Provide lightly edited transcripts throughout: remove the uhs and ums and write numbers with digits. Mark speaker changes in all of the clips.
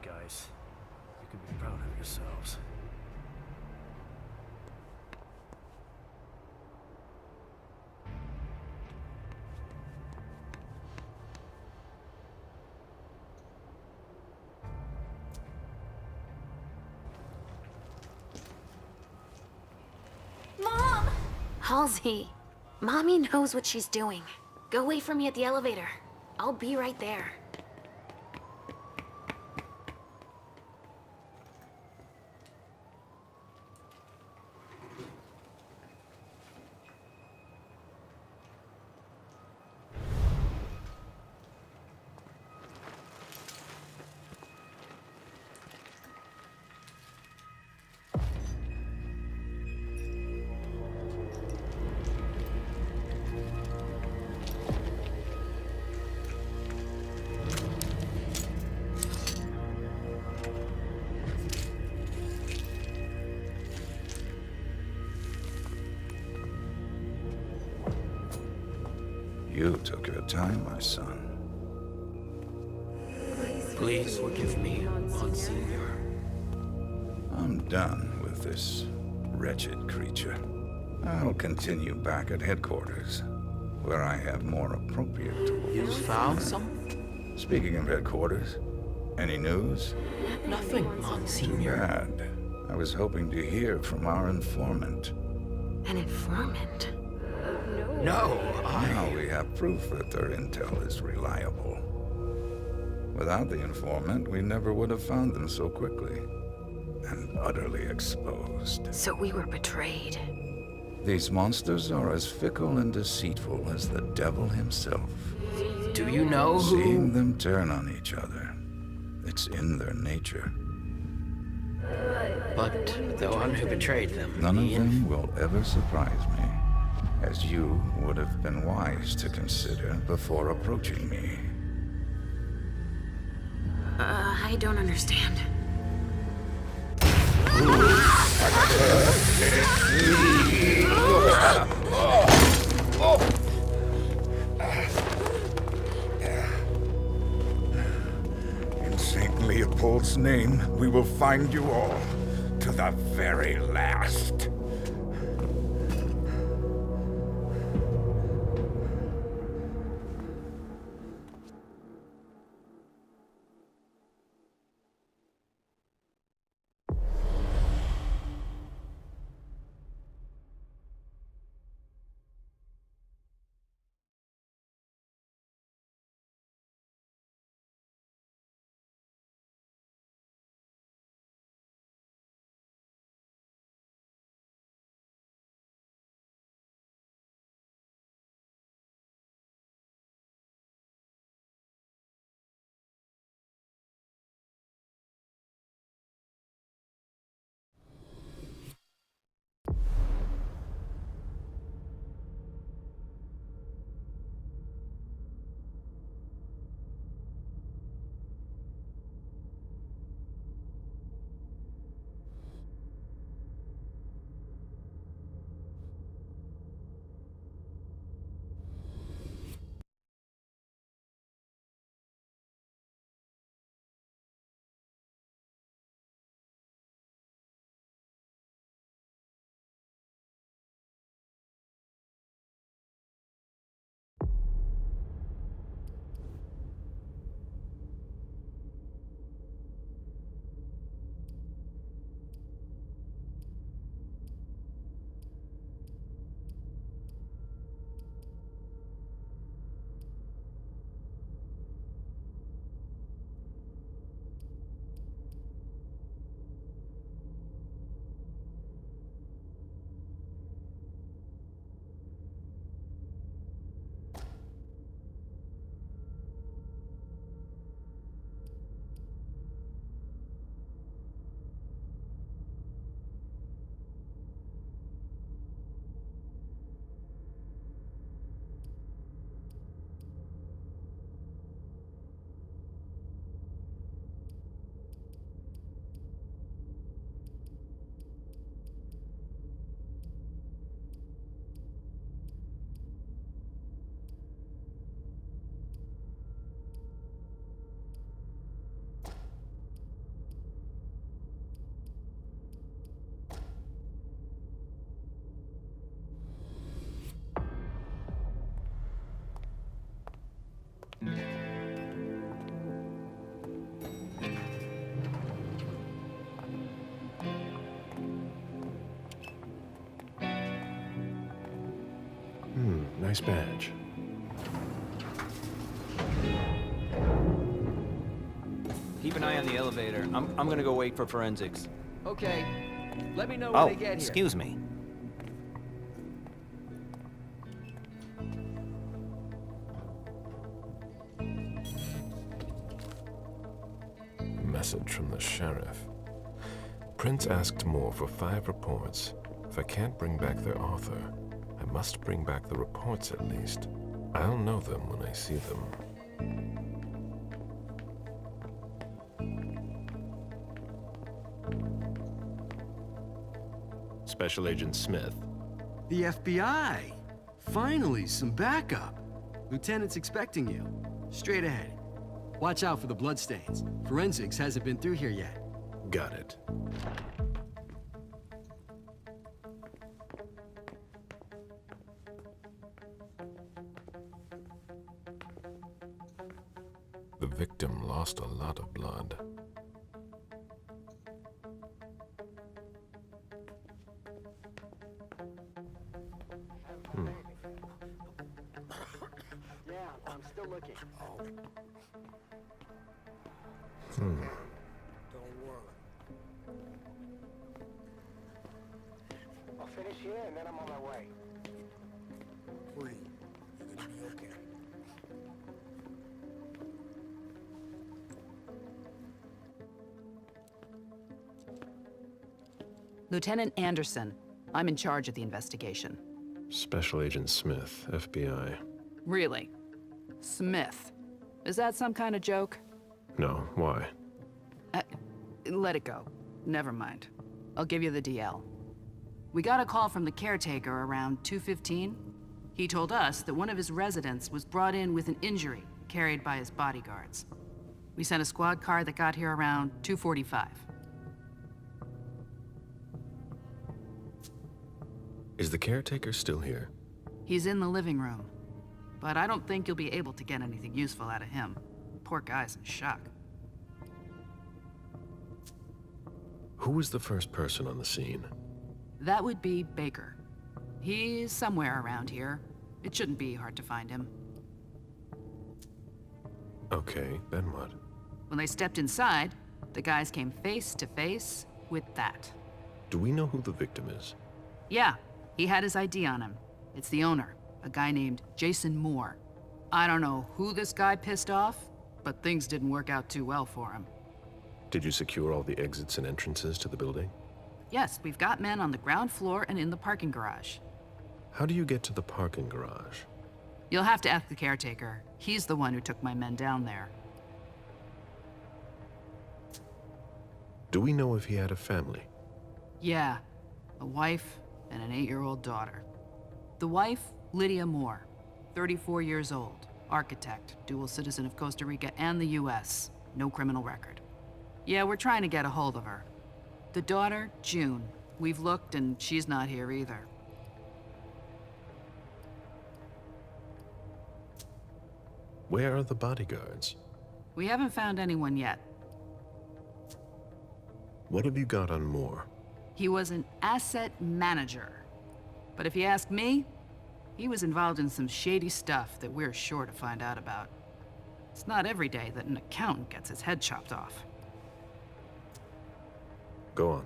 Speaker 1: guys. You can be proud of yourselves.
Speaker 2: Mom! Halsey, Mommy knows what she's doing. Go wait for me at the elevator. I'll be right there.
Speaker 3: You took your time, my son.
Speaker 1: Please forgive me, Monsignor.
Speaker 3: I'm done with this wretched creature. I'll continue back at headquarters, where I have more appropriate tools.
Speaker 1: You found some?
Speaker 3: Speaking of headquarters, any news?
Speaker 1: Nothing,
Speaker 3: Too
Speaker 1: Monsignor.
Speaker 3: bad. I was hoping to hear from our informant.
Speaker 2: An informant?
Speaker 1: No,
Speaker 3: Now we have proof that their intel is reliable. Without the informant, we never would have found them so quickly. And utterly exposed.
Speaker 2: So we were betrayed.
Speaker 3: These monsters are as fickle and deceitful as the devil himself.
Speaker 1: Do you know who?
Speaker 3: Seeing them turn on each other, it's in their nature.
Speaker 1: But the one who betrayed them.
Speaker 3: None of
Speaker 1: the
Speaker 3: them will ever surprise me, as you would have been wise to consider before approaching me.
Speaker 2: I don't understand.
Speaker 3: In Saint Leopold's name, we will find you all, to the very last.
Speaker 4: Nice badge.
Speaker 5: Keep an eye on the elevator. I'm gonna go wait for forensics.
Speaker 6: Okay. Let me know when they get here.
Speaker 5: Excuse me.
Speaker 4: Message from the sheriff. Prince asked Moore for 5 reports. If I can't bring back their author, I must bring back the reports at least. I'll know them when I see them. Special Agent Smith.
Speaker 7: The FBI! Finally, some backup. Lieutenant's expecting you. Straight ahead. Watch out for the bloodstains. Forensics hasn't been through here yet.
Speaker 4: Got it. The victim lost a lot of blood.
Speaker 7: Yeah, I'm still looking.
Speaker 8: Don't worry.
Speaker 9: I'll finish here and then I'm on my way.
Speaker 8: Free. You're gonna be okay.
Speaker 10: Lieutenant Anderson, I'm in charge of the investigation.
Speaker 4: Special Agent Smith, FBI.
Speaker 10: Really? Smith. Is that some kind of joke?
Speaker 4: No, why?
Speaker 10: Let it go. Never mind. I'll give you the DL. We got a call from the caretaker around 2:15. He told us that one of his residents was brought in with an injury carried by his bodyguards. We sent a squad car that got here around 2:45.
Speaker 4: Is the caretaker still here?
Speaker 10: He's in the living room, but I don't think you'll be able to get anything useful out of him. Poor guy's in shock.
Speaker 4: Who was the first person on the scene?
Speaker 10: That would be Baker. He's somewhere around here. It shouldn't be hard to find him.
Speaker 4: Okay, then what?
Speaker 10: When they stepped inside, the guys came face to face with that.
Speaker 4: Do we know who the victim is?
Speaker 10: Yeah, he had his ID on him. It's the owner, a guy named Jason Moore. I don't know who this guy pissed off, but things didn't work out too well for him.
Speaker 4: Did you secure all the exits and entrances to the building?
Speaker 10: Yes, we've got men on the ground floor and in the parking garage.
Speaker 4: How do you get to the parking garage?
Speaker 10: You'll have to ask the caretaker. He's the one who took my men down there.
Speaker 4: Do we know if he had a family?
Speaker 10: Yeah, a wife and an 8-year-old daughter. The wife, Lydia Moore, 34 years old, architect, dual citizen of Costa Rica and the US, no criminal record. Yeah, we're trying to get a hold of her. The daughter, June. We've looked and she's not here either.
Speaker 4: Where are the bodyguards?
Speaker 10: We haven't found anyone yet.
Speaker 4: What have you got on Moore?
Speaker 10: He was an asset manager. But if you ask me, he was involved in some shady stuff that we're sure to find out about. It's not every day that an accountant gets his head chopped off.
Speaker 4: Go on.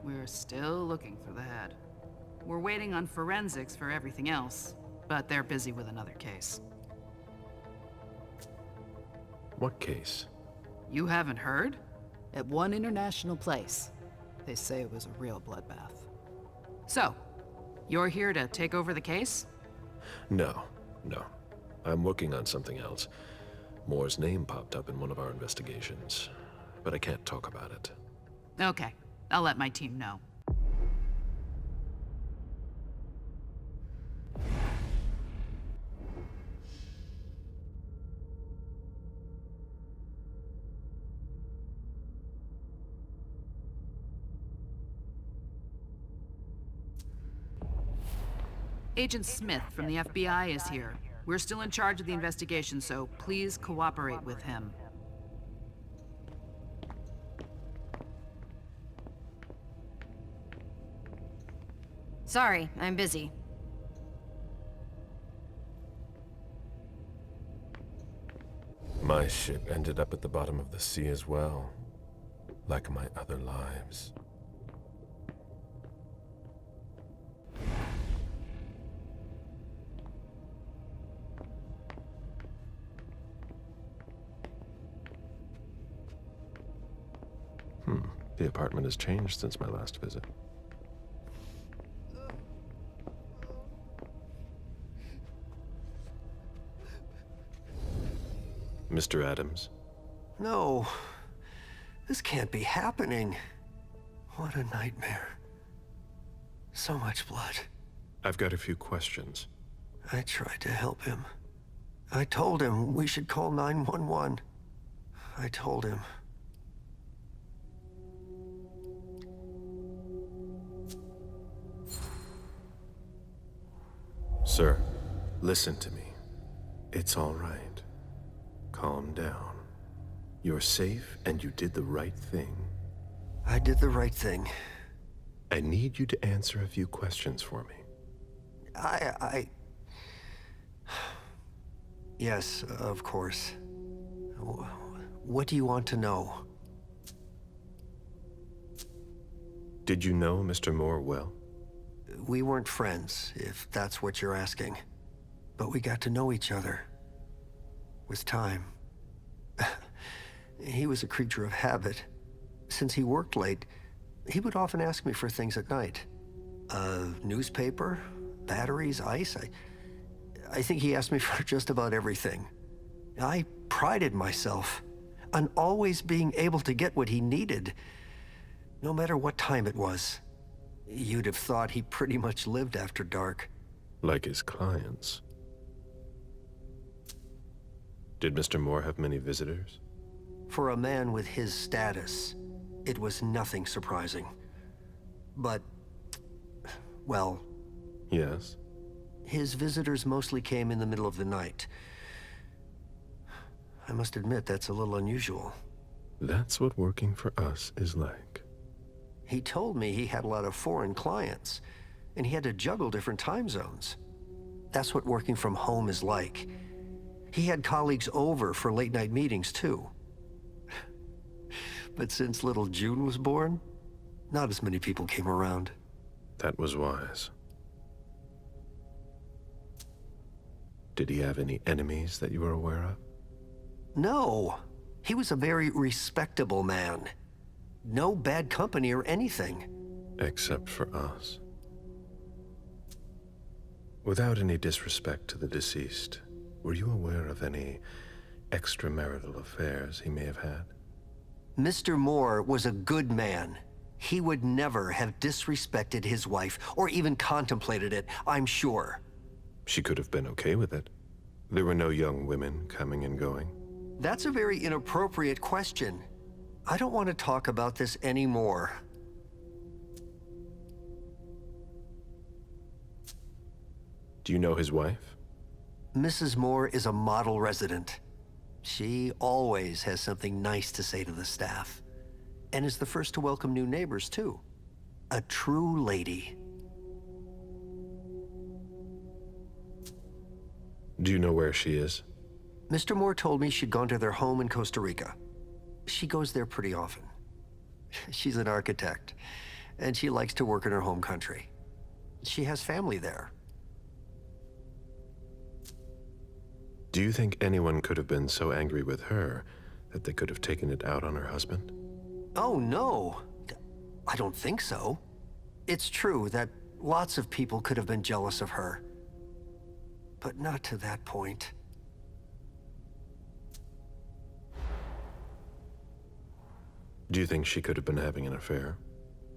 Speaker 10: We're still looking for the head. We're waiting on forensics for everything else, but they're busy with another case.
Speaker 4: What case?
Speaker 10: You haven't heard? At one international place. They say it was a real bloodbath. So, you're here to take over the case?
Speaker 4: No. I'm working on something else. Moore's name popped up in one of our investigations, but I can't talk about it.
Speaker 10: Okay, I'll let my team know. Agent Smith from the FBI is here. We're still in charge of the investigation, so please cooperate with him.
Speaker 11: Sorry, I'm busy.
Speaker 4: My ship ended up at the bottom of the sea as well, like my other lives. The apartment has changed since my last visit. Mr. Adams?
Speaker 11: No. This can't be happening. What a nightmare. So much blood.
Speaker 4: I've got a few questions.
Speaker 11: I tried to help him. I told him we should call 911. I told him.
Speaker 4: Sir, listen to me. It's all right. Calm down. You're safe and you did the right thing.
Speaker 11: I did the right thing.
Speaker 4: I need you to answer a few questions for me.
Speaker 11: Yes, of course. What do you want to know?
Speaker 4: Did you know Mr. Moore well?
Speaker 11: We weren't friends, if that's what you're asking. But we got to know each other. With time. He was a creature of habit. Since he worked late, he would often ask me for things at night. Newspaper, batteries, ice. I think he asked me for just about everything. I prided myself on always being able to get what he needed, no matter what time it was. You'd have thought he pretty much lived after dark.
Speaker 4: Like his clients. Did Mr. Moore have many visitors?
Speaker 11: For a man with his status, it was nothing surprising. But, well...
Speaker 4: Yes?
Speaker 11: His visitors mostly came in the middle of the night. I must admit, that's a little unusual.
Speaker 4: That's what working for us is like.
Speaker 11: He told me he had a lot of foreign clients, and he had to juggle different time zones. That's what working from home is like. He had colleagues over for late-night meetings, too. But since little June was born, not as many people came around.
Speaker 4: That was wise. Did he have any enemies that you were aware of?
Speaker 11: No. He was a very respectable man. No bad company or anything.
Speaker 4: Except for us. Without any disrespect to the deceased, were you aware of any extramarital affairs he may have had?
Speaker 11: Mr. Moore was a good man. He would never have disrespected his wife, or even contemplated it, I'm sure.
Speaker 4: She could have been okay with it. There were no young women coming and going.
Speaker 11: That's a very inappropriate question. I don't want to talk about this anymore.
Speaker 4: Do you know his wife?
Speaker 11: Mrs. Moore is a model resident. She always has something nice to say to the staff. And is the first to welcome new neighbors, too. A true lady.
Speaker 4: Do you know where she is?
Speaker 11: Mr. Moore told me she'd gone to their home in Costa Rica. She goes there pretty often. She's an architect, and she likes to work in her home country. She has family there.
Speaker 4: Do you think anyone could have been so angry with her that they could have taken it out on her husband?
Speaker 11: Oh, no. I don't think so. It's true that lots of people could have been jealous of her. But not to that point.
Speaker 4: Do you think she could have been having an affair?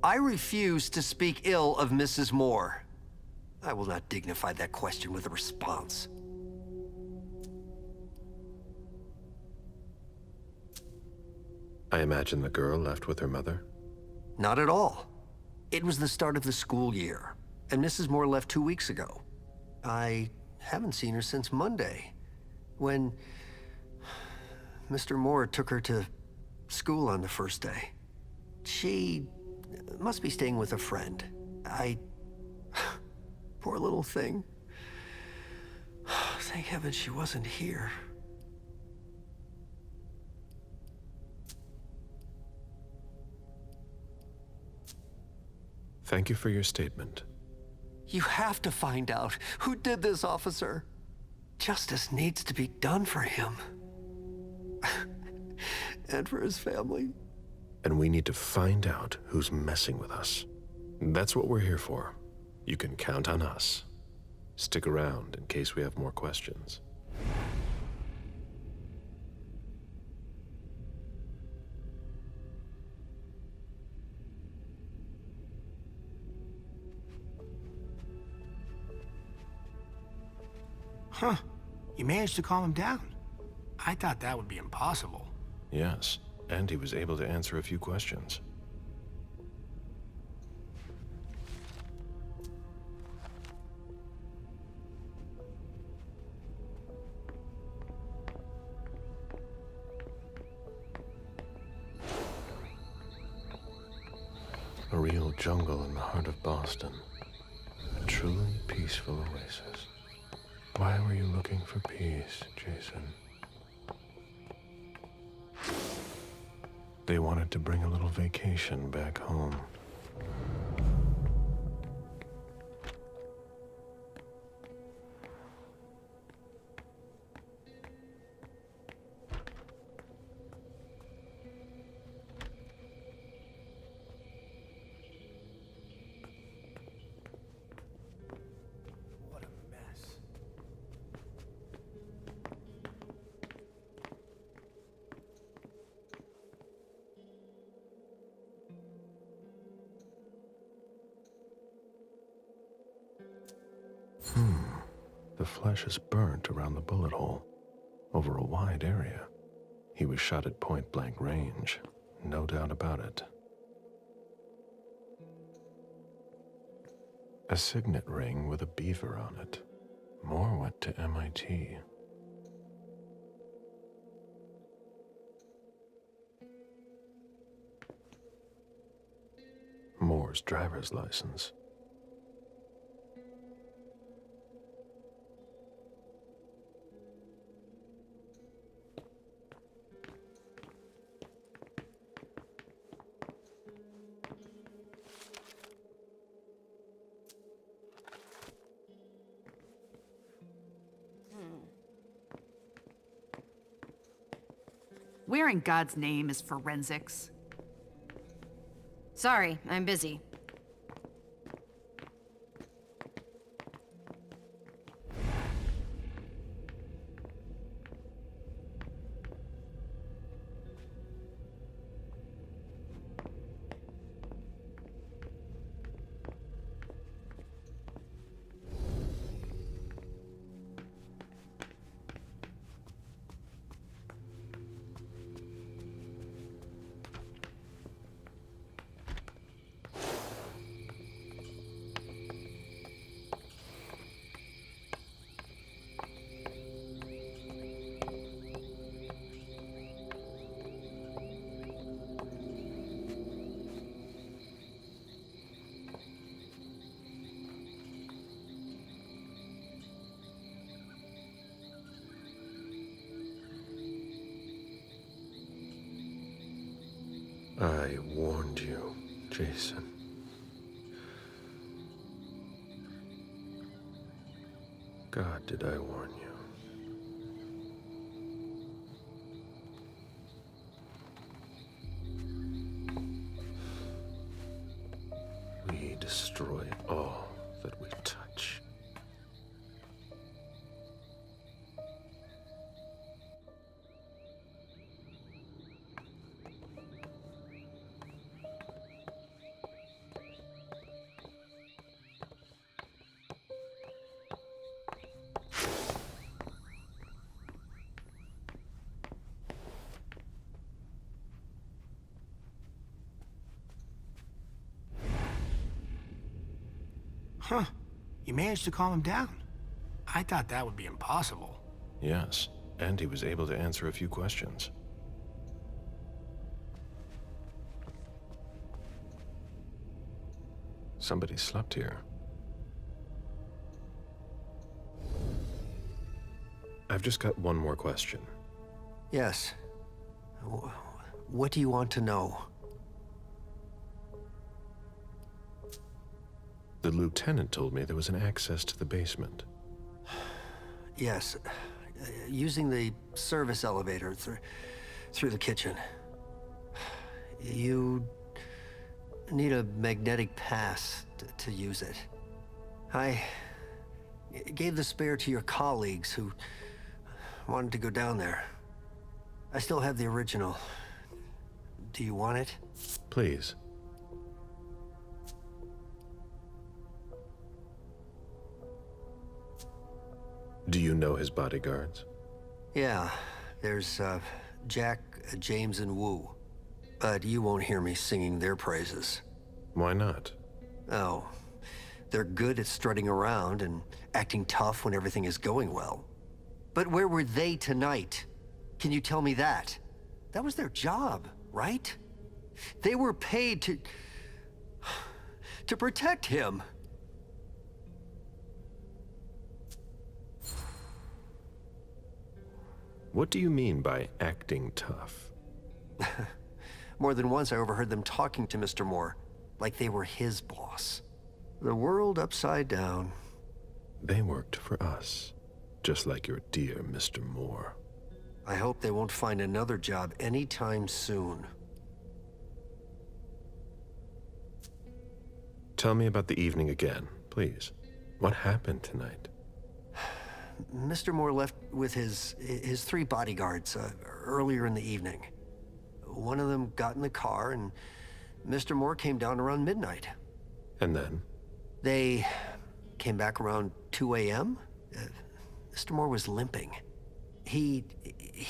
Speaker 11: I refuse to speak ill of Mrs. Moore. I will not dignify that question with a response.
Speaker 4: I imagine the girl left with her mother?
Speaker 11: Not at all. It was the start of the school year, and Mrs. Moore left 2 weeks ago. I haven't seen her since Monday, when Mr. Moore took her to school on the first day. She must be staying with a friend. Poor little thing. Thank heaven she wasn't here.
Speaker 4: Thank you for your statement.
Speaker 11: You have to find out who did this, officer. Justice needs to be done for him. And for his family.
Speaker 4: And we need to find out who's messing with us. That's what we're here for. You can count on us. Stick around in case we have more questions.
Speaker 12: Huh. You managed to calm him down. I thought that would be impossible.
Speaker 4: Yes, and he was able to answer a few questions. A real jungle in the heart of Boston. A truly peaceful oasis. Why were you looking for peace, Jason? They wanted to bring a little vacation back home.
Speaker 12: What a mess.
Speaker 4: The flesh is burnt around the bullet hole, over a wide area. He was shot at point-blank range, no doubt about it. A signet ring with a beaver on it. Moore went to MIT. Moore's driver's license.
Speaker 10: Where in God's name is forensics?
Speaker 2: Sorry, I'm busy.
Speaker 4: I warned you, Jason. God, did I warn you? We destroy all that we touch.
Speaker 12: Huh. You managed to calm him down. I thought that would be impossible.
Speaker 4: Yes, and he was able to answer a few questions. Somebody slept here. I've just got one more question.
Speaker 11: Yes. What do you want to know?
Speaker 4: The lieutenant told me there was an access to the basement.
Speaker 11: Yes, using the service elevator through the kitchen. You need a magnetic pass to use it. I gave the spare to your colleagues who wanted to go down there. I still have the original. Do you want it?
Speaker 4: Please. Do you know his bodyguards?
Speaker 11: Yeah, there's Jack, James, and Wu. But you won't hear me singing their praises.
Speaker 4: Why not?
Speaker 11: Oh, they're good at strutting around and acting tough when everything is going well. But where were they tonight? Can you tell me that? That was their job, right? They were paid to protect him.
Speaker 4: What do you mean by acting tough?
Speaker 11: More than once I overheard them talking to Mr. Moore, like they were his boss. The world upside down.
Speaker 4: They worked for us, just like your dear Mr. Moore.
Speaker 11: I hope they won't find another job anytime soon.
Speaker 4: Tell me about the evening again, please. What happened tonight?
Speaker 11: Mr. Moore left with his 3 bodyguards earlier in the evening. One of them got in the car, and Mr. Moore came down around midnight.
Speaker 4: And then?
Speaker 11: They came back around 2 a.m. Mr. Moore was limping. He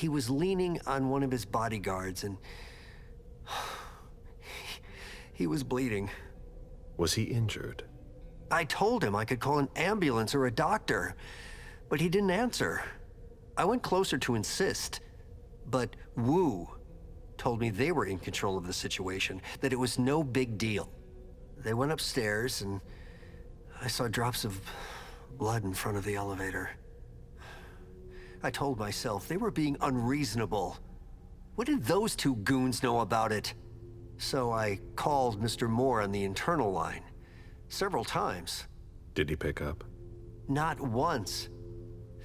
Speaker 11: was leaning on one of his bodyguards, and he was bleeding.
Speaker 4: Was he injured?
Speaker 11: I told him I could call an ambulance or a doctor, but he didn't answer. I went closer to insist, but Wu told me they were in control of the situation, that it was no big deal. They went upstairs, and I saw drops of blood in front of the elevator. I told myself they were being unreasonable. What did those 2 goons know about it? So I called Mr. Moore on the internal line, several times.
Speaker 4: Did he pick up?
Speaker 11: Not once.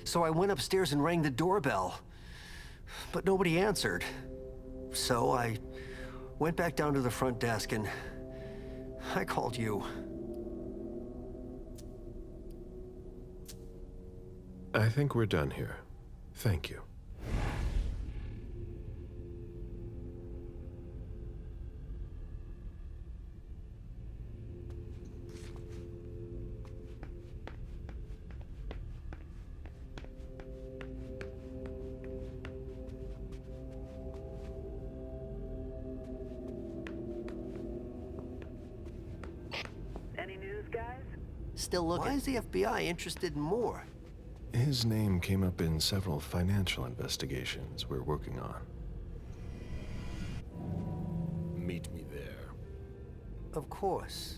Speaker 11: So I went upstairs and rang the doorbell, but nobody answered. So I went back down to the front desk and I called you.
Speaker 4: I think we're done here. Thank you.
Speaker 11: Still looking. Why is the FBI interested in Moore?
Speaker 4: His name came up in several financial investigations we're working on. Meet me there.
Speaker 11: Of course.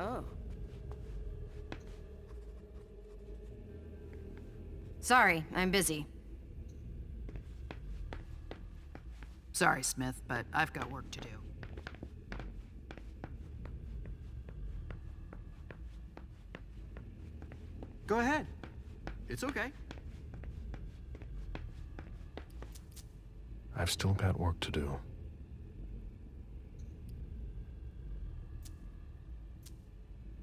Speaker 2: Oh.
Speaker 10: Sorry, I'm busy. Sorry, Smith, but I've got work to do.
Speaker 7: Go ahead. It's okay.
Speaker 4: I've still got work to do.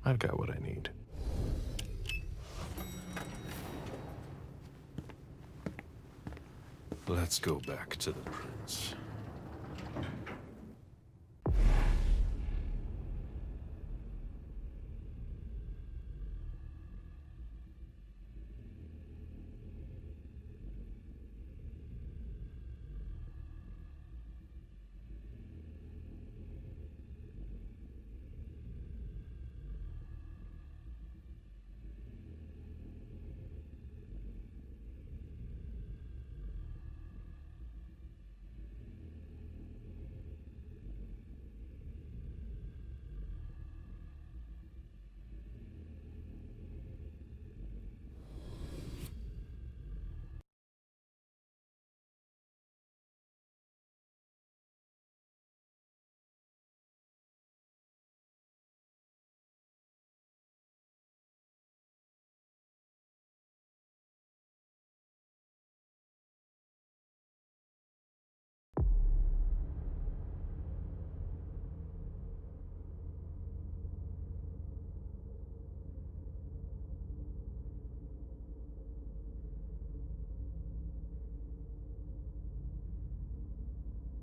Speaker 4: I've got what I need. Let's go back to the prince.